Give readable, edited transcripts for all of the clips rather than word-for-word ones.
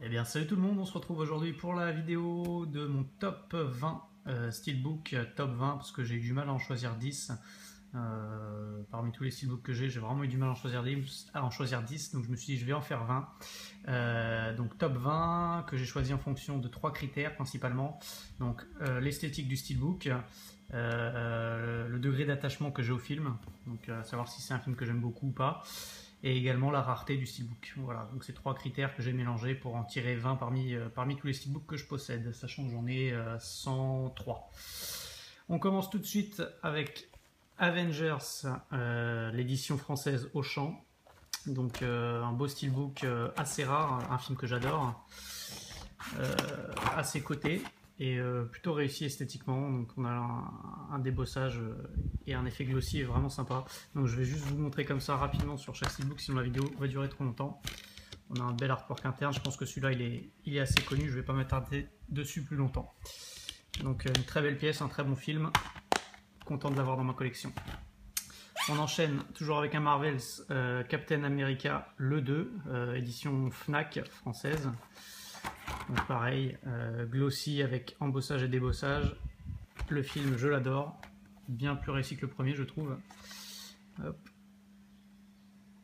Eh bien, salut tout le monde, on se retrouve aujourd'hui pour la vidéo de mon top 20 Steelbook, top 20, parce que j'ai eu du mal à en choisir 10. Parmi tous les Steelbooks que j'ai vraiment eu du mal à en choisir 10, donc je me suis dit je vais en faire 20. Donc top 20 que j'ai choisi en fonction de 3 critères principalement. Donc l'esthétique du Steelbook, le degré d'attachement que j'ai au film, donc savoir si c'est un film que j'aime beaucoup ou pas, et également la rareté du steelbook. Voilà, donc c'est 3 critères que j'ai mélangés pour en tirer 20 parmi tous les steelbooks que je possède, sachant que j'en ai 103. On commence tout de suite avec Avengers, l'édition française Auchan. Donc un beau steelbook assez rare, un film que j'adore, à ses côtés et plutôt réussi esthétiquement. Donc on a un débossage et un effet glossy vraiment sympa. Donc je vais juste vous montrer comme ça rapidement sur chaque steelbook, sinon la vidéo va durer trop longtemps. On a un bel artwork interne, je pense que celui-là il est assez connu, je ne vais pas m'attarder dessus plus longtemps. Donc une très belle pièce, un très bon film, content de l'avoir dans ma collection. On enchaîne toujours avec un Marvels Captain America le 2, édition Fnac française. Donc pareil, glossy avec embossage et débossage. Le film, je l'adore. Bien plus réussi que le premier, je trouve. Hop.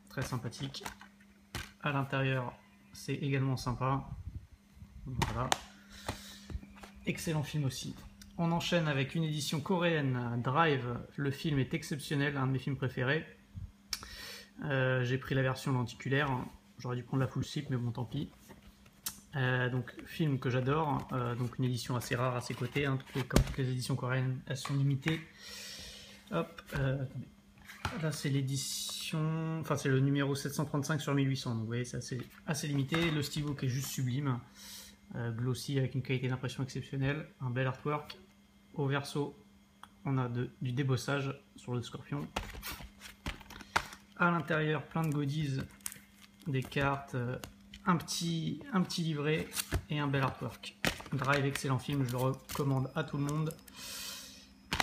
Très sympathique. À l'intérieur, c'est également sympa. Voilà. Excellent film aussi. On enchaîne avec une édition coréenne, Drive. Le film est exceptionnel, un de mes films préférés. J'ai pris la version lenticulaire. J'aurais dû prendre la full slip, mais bon, tant pis. Donc film que j'adore, donc une édition assez rare à ses côtés, hein, comme toutes les éditions coréennes, elles sont limitées. Hop, là c'est l'édition, enfin c'est le numéro 735 sur 1800, donc vous voyez c'est assez limité. Le steelbook est juste sublime, glossy avec une qualité d'impression exceptionnelle, un bel artwork. Au verso, on a du débossage sur le scorpion. À l'intérieur, plein de goodies, des cartes. Un petit livret et un bel artwork. Drive, excellent film, je le recommande à tout le monde.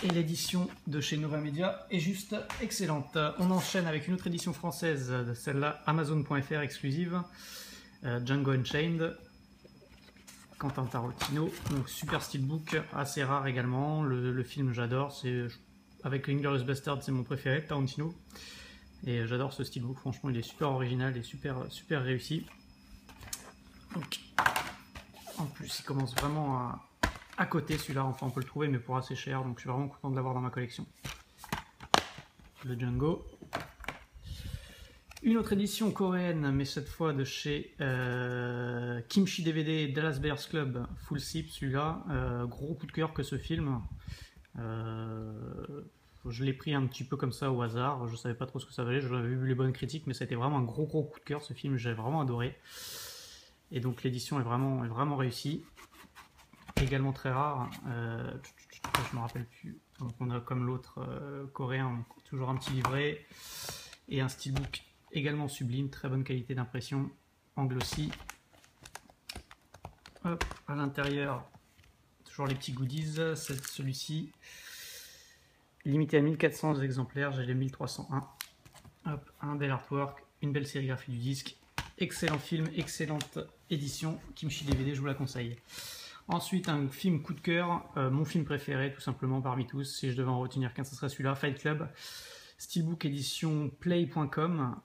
Et l'édition de chez Nova Media est juste excellente. On enchaîne avec une autre édition française, celle-là Amazon.fr exclusive, Django Unchained, Quentin Tarantino. Donc super steelbook, assez rare également. Le film j'adore, avec Inglourious Basterds c'est mon préféré, Tarantino. Et j'adore ce steelbook, franchement il est super original et super réussi. Donc, en plus, il commence vraiment à côté celui-là. Enfin, on peut le trouver, mais pour assez cher. Donc, je suis vraiment content de l'avoir dans ma collection. Le Django. Une autre édition coréenne, mais cette fois de chez Kimchi DVD Dallas Buyers Club, full slip celui-là. Gros coup de cœur que ce film. Je l'ai pris un petit peu comme ça au hasard. Je savais pas trop ce que ça valait. J'avais vu les bonnes critiques, mais ça a été vraiment un gros coup de cœur ce film. J'ai vraiment adoré. Et donc l'édition est vraiment réussie. Également très rare. Je me rappelle plus. Donc on a comme l'autre coréen, toujours un petit livret. Et un steelbook également sublime. Très bonne qualité d'impression. En glossy. Hop, à l'intérieur, toujours les petits goodies. Celui-ci, limité à 1400 exemplaires. J'ai les 1301. Hop, un bel artwork. Une belle sérigraphie du disque. Excellent film, excellente édition, Kimchi DVD, je vous la conseille. Ensuite, un film coup de cœur, mon film préféré tout simplement parmi tous, si je devais en retenir qu'un, ce serait celui-là, Fight Club. Steelbook édition play.com,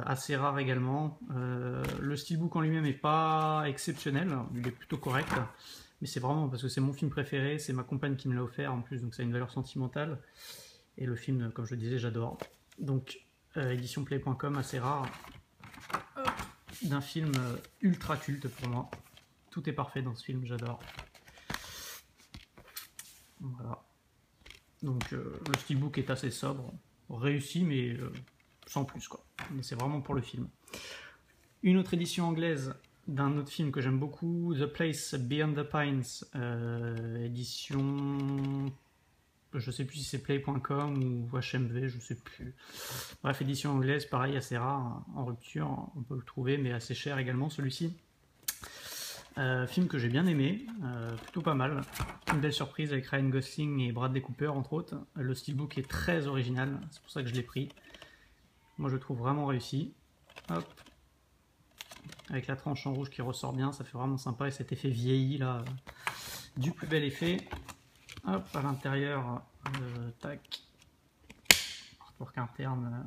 assez rare également. Le steelbook en lui-même n'est pas exceptionnel, il est plutôt correct, mais c'est vraiment parce que c'est mon film préféré, c'est ma compagne qui me l'a offert en plus, donc ça a une valeur sentimentale. Et le film, comme je le disais, j'adore. Donc, édition play.com, assez rare. D'un film ultra culte pour moi. Tout est parfait dans ce film, j'adore. Voilà. Donc le steelbook est assez sobre, réussi mais sans plus quoi. Mais c'est vraiment pour le film. Une autre édition anglaise d'un autre film que j'aime beaucoup, The Place Beyond the Pines, édition, je sais plus si c'est play.com ou HMV, je sais plus. Bref, édition anglaise, pareil, assez rare, en rupture, on peut le trouver, mais assez cher également celui-ci. Film que j'ai bien aimé, plutôt pas mal. Une belle surprise avec Ryan Gosling et Bradley Cooper entre autres. Le steelbook est très original, c'est pour ça que je l'ai pris. Moi je le trouve vraiment réussi. Hop. avec la tranche en rouge qui ressort bien, ça fait vraiment sympa, et cet effet vieilli là, du plus bel effet. Hop, à l'intérieur, tac, artwork interne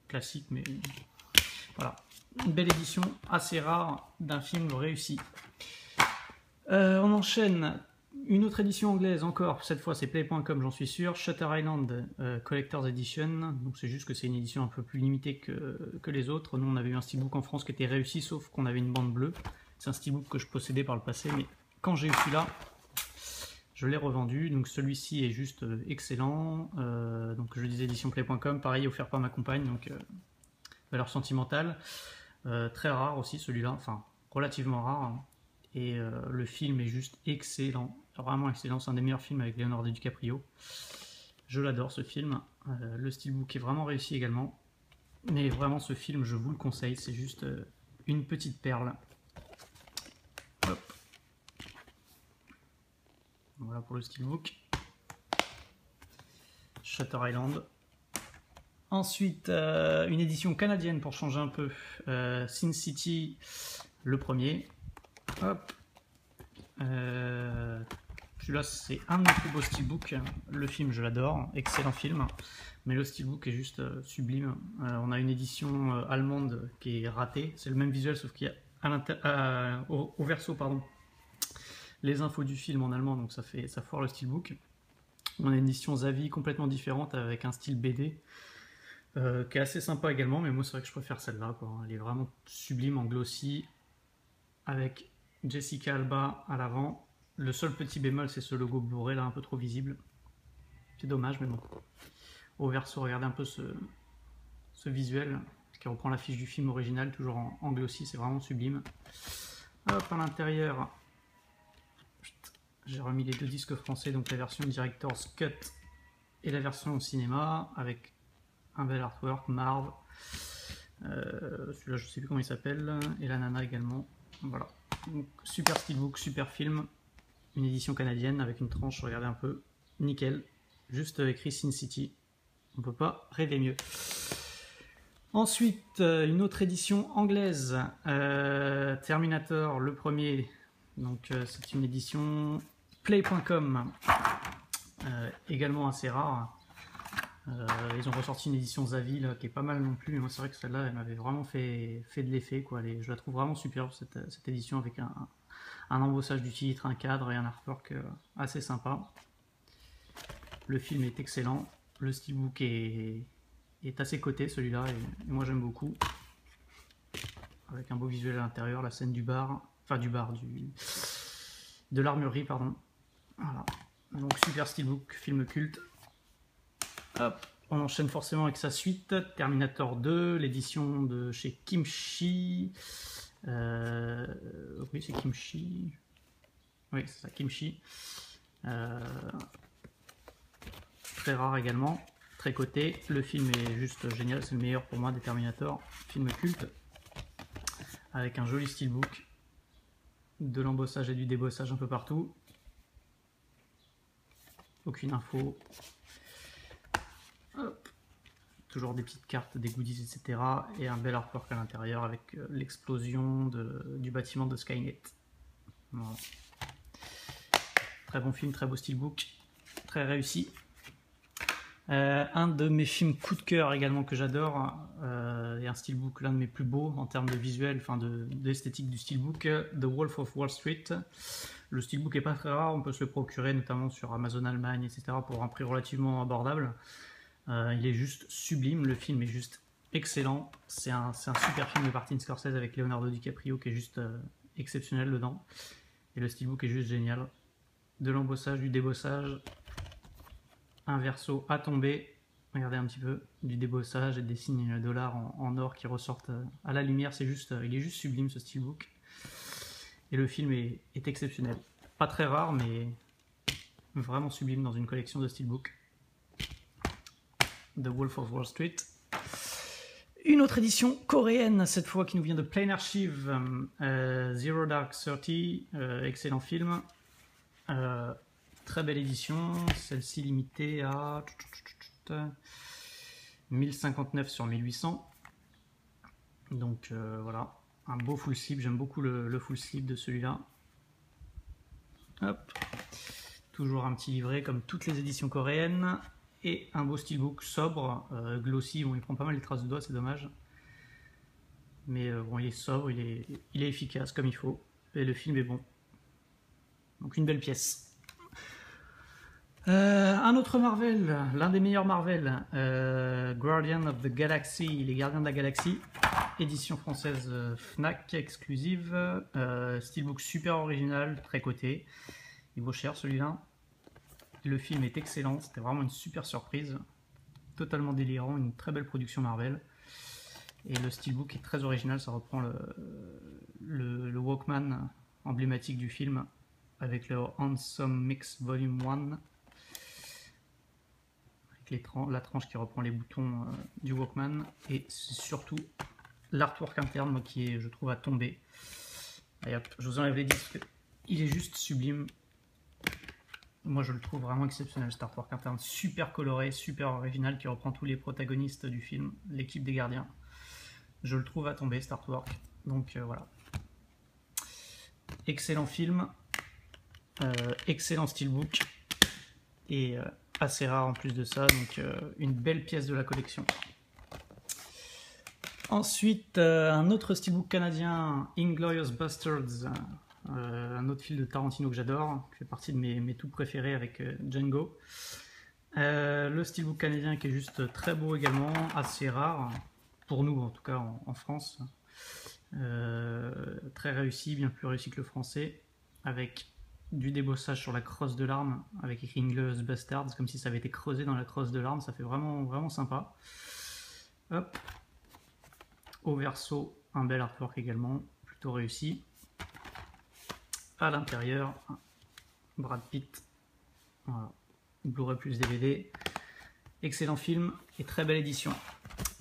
classique, mais voilà, une belle édition assez rare d'un film réussi. On enchaîne. Une autre édition anglaise encore, cette fois c'est Play.com, j'en suis sûr, Shutter Island Collector's Edition, donc c'est juste que c'est une édition un peu plus limitée que les autres. Nous on avait eu un steelbook en France qui était réussi, sauf qu'on avait une bande bleue. C'est un steelbook que je possédais par le passé, mais quand j'ai eu celui-là, je l'ai revendu. Donc celui-ci est juste excellent, donc je disais édition Play.com, pareil, offert par ma compagne, donc valeur sentimentale. Très rare aussi celui-là, enfin relativement rare, hein. Et le film est juste excellent, vraiment excellent, c'est un des meilleurs films avec Leonardo DiCaprio. Je l'adore ce film, le steelbook est vraiment réussi également, mais vraiment ce film je vous le conseille, c'est juste une petite perle. Hop. Voilà pour le steelbook. Shutter Island. Ensuite, une édition canadienne pour changer un peu, Sin City, le premier. Hop. Celui-là c'est un de mes plus beaux steelbooks. Le film je l'adore, excellent film, mais le steelbook est juste sublime. On a une édition allemande qui est ratée, c'est le même visuel sauf qu'il y a au verso pardon, les infos du film en allemand, donc ça foire le steelbook. On a une édition Zavi complètement différente avec un style BD qui est assez sympa également, mais moi c'est vrai que je préfère celle-là, quoi. Elle est vraiment sublime en glossy avec Jessica Alba à l'avant. Le seul petit bémol, c'est ce logo Blu-ray là, un peu trop visible. C'est dommage, mais bon. Au verso, regardez un peu ce visuel qui reprend l'affiche du film original, toujours en glossy, c'est vraiment sublime. Hop, à l'intérieur, j'ai remis les deux disques français, donc la version Director's Cut et la version au cinéma, avec un bel artwork, Marv. Celui-là, je sais plus comment il s'appelle, et la nana également. Voilà. Donc, super steelbook, super film, une édition canadienne avec une tranche, regardez un peu, nickel, juste écrit Sin City, on peut pas rêver mieux. Ensuite, une autre édition anglaise, Terminator, le premier, donc c'est une édition Play.com, également assez rare. Ils ont ressorti une édition Zavi là, qui est pas mal non plus, mais moi c'est vrai que celle-là elle m'avait vraiment fait de l'effet, quoi. Je la trouve vraiment superbe cette édition, avec un embossage du titre, un cadre et un artwork assez sympa. Le film est excellent, le steelbook est à ses côtés celui-là, et moi j'aime beaucoup, avec un beau visuel à l'intérieur, la scène du bar, enfin de l'armurerie pardon. Voilà, donc super steelbook, film culte. Hop, on enchaîne forcément avec sa suite, Terminator 2, l'édition de chez Kimchi. Oui, c'est Kimchi. Oui, c'est ça, Kimchi. Très rare également, très coté. Le film est juste génial, c'est le meilleur pour moi des Terminator. Film culte, avec un joli steelbook, de l'embossage et du débossage un peu partout. Aucune info. Hop. Toujours des petites cartes, des goodies, etc. Et un bel artwork à l'intérieur avec l'explosion du bâtiment de Skynet. Voilà. Très bon film, très beau steelbook, très réussi. Un de mes films coup de cœur également que j'adore, et un steelbook l'un de mes plus beaux en termes de visuel, enfin d'esthétique du steelbook, The Wolf of Wall Street. Le steelbook est pas très rare, on peut se le procurer notamment sur Amazon Allemagne, etc. pour un prix relativement abordable. Il est juste sublime, le film est juste excellent. C'est un super film de Martin Scorsese avec Leonardo DiCaprio qui est juste exceptionnel dedans. Et le steelbook est juste génial. De l'embossage, du débossage, un verso à tomber. Regardez un petit peu, du débossage et des signes dollars en or qui ressortent à la lumière. Il est juste sublime ce steelbook. Et le film est exceptionnel. Pas très rare, mais vraiment sublime dans une collection de steelbooks. The Wolf of Wall Street. Une autre édition coréenne, cette fois, qui nous vient de Plain Archive, Zero Dark Thirty, excellent film. Très belle édition, celle-ci limitée à 1059 sur 1800. Donc voilà, Un beau full sleeve, j'aime beaucoup le full sleeve de celui-là. Hop. Toujours un petit livret comme toutes les éditions coréennes. Et un beau steelbook sobre, glossy. Bon, il prend pas mal les traces de doigts, c'est dommage. Mais bon, il est sobre, il est efficace comme il faut. Et le film est bon. Donc une belle pièce. Un autre Marvel, l'un des meilleurs Marvel, Guardian of the Galaxy, les Gardiens de la Galaxie, édition française Fnac exclusive, steelbook super original, très coté, il vaut cher celui-là. Le film est excellent, c'était vraiment une super surprise, totalement délirant, une très belle production Marvel. Et le steelbook est très original, ça reprend le Walkman emblématique du film, avec le Handsome Mix Volume 1. La tranche qui reprend les boutons du Walkman, et c'est surtout l'artwork interne moi, qui est, je trouve, à tomber. Et hop, je vous enlève les disques, il est juste sublime. Moi je le trouve vraiment exceptionnel, cet artwork interne, super coloré, super original, qui reprend tous les protagonistes du film, l'équipe des gardiens. Je le trouve à tomber cet artwork, donc voilà. Excellent film, excellent steelbook, et assez rare en plus de ça, donc une belle pièce de la collection. Ensuite, un autre steelbook canadien, Inglourious Basterds, un autre film de Tarantino que j'adore, qui fait partie de mes tout préférés avec Django. Le steelbook canadien qui est juste très beau également, assez rare, pour nous en tout cas en France. Très réussi, bien plus réussi que le français, avec du débossage sur la crosse de l'arme avec écrit Inglourious Basterds, comme si ça avait été creusé dans la crosse de l'arme, ça fait vraiment, vraiment sympa. Hop. Au verso, un bel artwork également, plutôt réussi. À l'intérieur, Brad Pitt, voilà. Blu-ray plus DVD. Excellent film et très belle édition.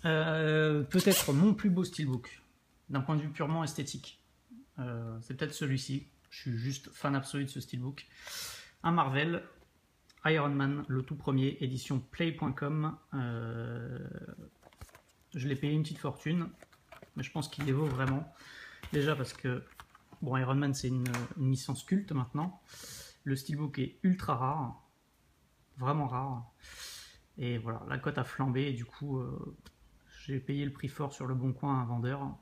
Peut-être mon plus beau steelbook, d'un point de vue purement esthétique. C'est peut-être celui-ci. Je suis juste fan absolu de ce steelbook. Un Marvel, Iron Man, le tout premier, édition play.com. Je l'ai payé une petite fortune, mais je pense qu'il les vaut vraiment. Déjà parce que bon, Iron Man c'est une licence culte maintenant. Le steelbook est ultra rare, vraiment rare. Et voilà, la cote a flambé et du coup j'ai payé le prix fort sur le bon coin à un vendeur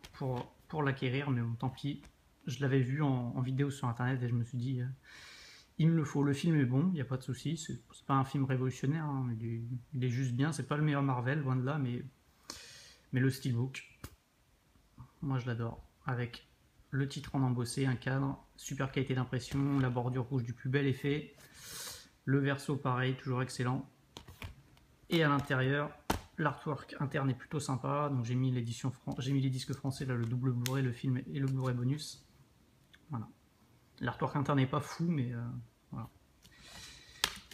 pour l'acquérir, mais bon, tant pis. Je l'avais vu en vidéo sur internet et je me suis dit il me le faut. Le film est bon, il n'y a pas de souci, c'est pas un film révolutionnaire, hein, il est juste bien, c'est pas le meilleur Marvel, loin de là, mais le steelbook, moi je l'adore, avec le titre en embossé, un cadre, super qualité d'impression, la bordure rouge du plus bel effet, le verso pareil, toujours excellent, et à l'intérieur, l'artwork interne est plutôt sympa, donc j'ai mis les disques français, là, le double Blu-ray, le film et le Blu-ray bonus. Voilà. L'artwork interne n'est pas fou, mais voilà.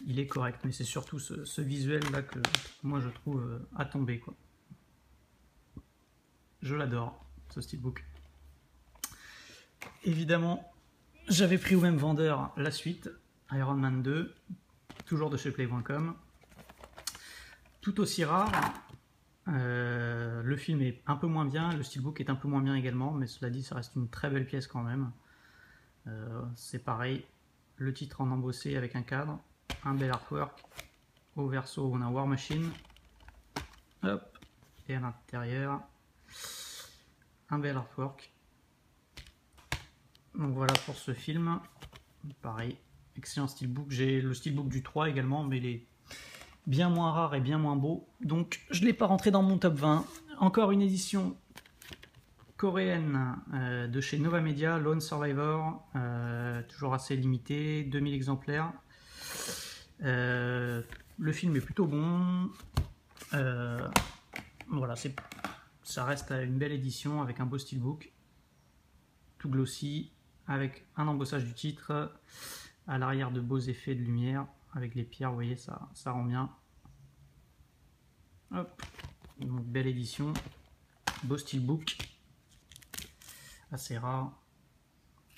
Il est correct, mais c'est surtout ce visuel là que moi je trouve à tomber, quoi. Je l'adore, ce steelbook. Évidemment, j'avais pris au même vendeur la suite, Iron Man 2, toujours de chez play.com. Tout aussi rare. Le film est un peu moins bien, le steelbook est un peu moins bien également, mais cela dit, ça reste une très belle pièce quand même. C'est pareil, le titre en embossé avec un cadre, un bel artwork. Au verso, on a War Machine. Hop. Et à l'intérieur, un bel artwork. Donc voilà pour ce film. Pareil, excellent steelbook. J'ai le steelbook du 3 également, mais il est bien moins rare et bien moins beau. Donc je ne l'ai pas rentré dans mon top 20. Encore une édition coréenne de chez Nova Media, Lone Survivor, toujours assez limité, 2000 exemplaires. Le film est plutôt bon. Voilà, ça reste une belle édition avec un beau steelbook, tout glossy, avec un embossage du titre, à l'arrière de beaux effets de lumière, avec les pierres, vous voyez, ça rend bien. Hop, donc belle édition, beau steelbook, assez rare,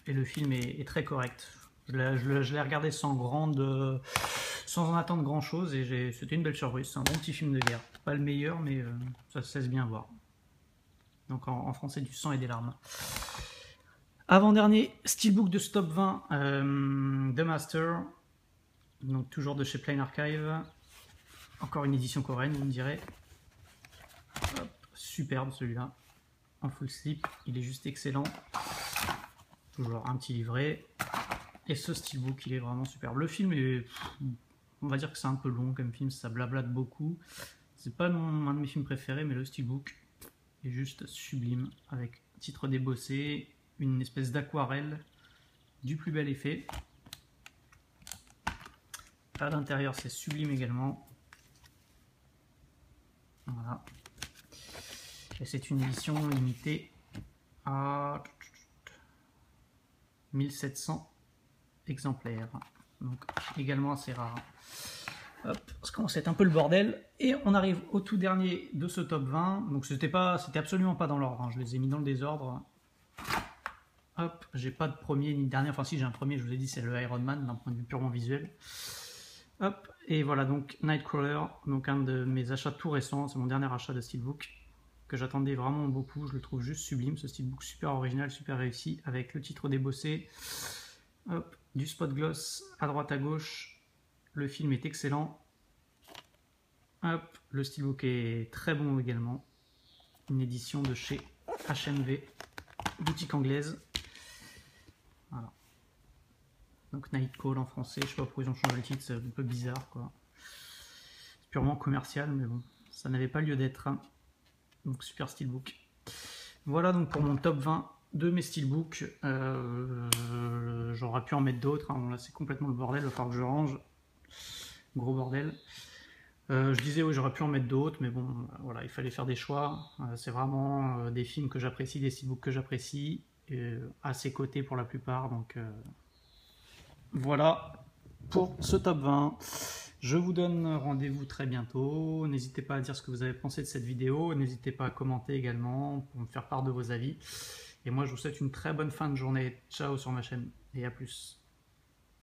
et le film est très correct. Je l'ai regardé sans en attendre grand chose, et c'était une belle surprise. C'est un bon petit film de guerre, pas le meilleur, mais ça se laisse bien voir. Donc en français, du sang et des larmes. Avant-dernier steelbook de ce top 20, The Master. Donc toujours de chez Plain Archive. Encore une édition coréenne, vous me direz. Hop, superbe celui-là. En full slip, il est juste excellent. Toujours un petit livret. Et ce steelbook, il est vraiment superbe. Le film est... On va dire que c'est un peu long comme film, ça blablate beaucoup. C'est pas un de mes films préférés, mais le steelbook est juste sublime. Avec titre débossé, une espèce d'aquarelle du plus bel effet. À l'intérieur, c'est sublime également. Voilà. Et c'est une édition limitée à 1700 exemplaires. Donc également assez rare. Hop, ça commence à être un peu le bordel. Et on arrive au tout dernier de ce top 20. Donc c'était absolument pas dans l'ordre, hein. Je les ai mis dans le désordre. Hop, j'ai pas de premier ni de dernier. Enfin si, j'ai un premier, je vous ai dit, c'est le Iron Man d'un point de vue purement visuel. Hop, et voilà donc Nightcrawler, donc un de mes achats tout récents. C'est mon dernier achat de steelbook que j'attendais vraiment beaucoup. Je le trouve juste sublime, ce steelbook super original, super réussi, avec le titre débossé. Hop, du spot gloss à droite à gauche. Le film est excellent. Hop, le steelbook est très bon également. Une édition de chez HMV, boutique anglaise. Voilà. Donc Nightcall en français, je sais pas pourquoi ils ont changé le titre, c'est un peu bizarre quoi. C'est purement commercial, mais bon, ça n'avait pas lieu d'être. Donc super steelbook. Voilà donc pour mon top 20 de mes steelbooks. J'aurais pu en mettre d'autres, hein. Bon, là c'est complètement le bordel, il va falloir que je range. Gros bordel. Je disais oui, j'aurais pu en mettre d'autres, mais bon, voilà, il fallait faire des choix. C'est vraiment des films que j'apprécie, des steelbooks que j'apprécie, à ses côtés pour la plupart. Donc voilà pour ce top 20. Je vous donne rendez-vous très bientôt. N'hésitez pas à dire ce que vous avez pensé de cette vidéo. N'hésitez pas à commenter également pour me faire part de vos avis. Et moi, je vous souhaite une très bonne fin de journée. Ciao sur ma chaîne et à plus.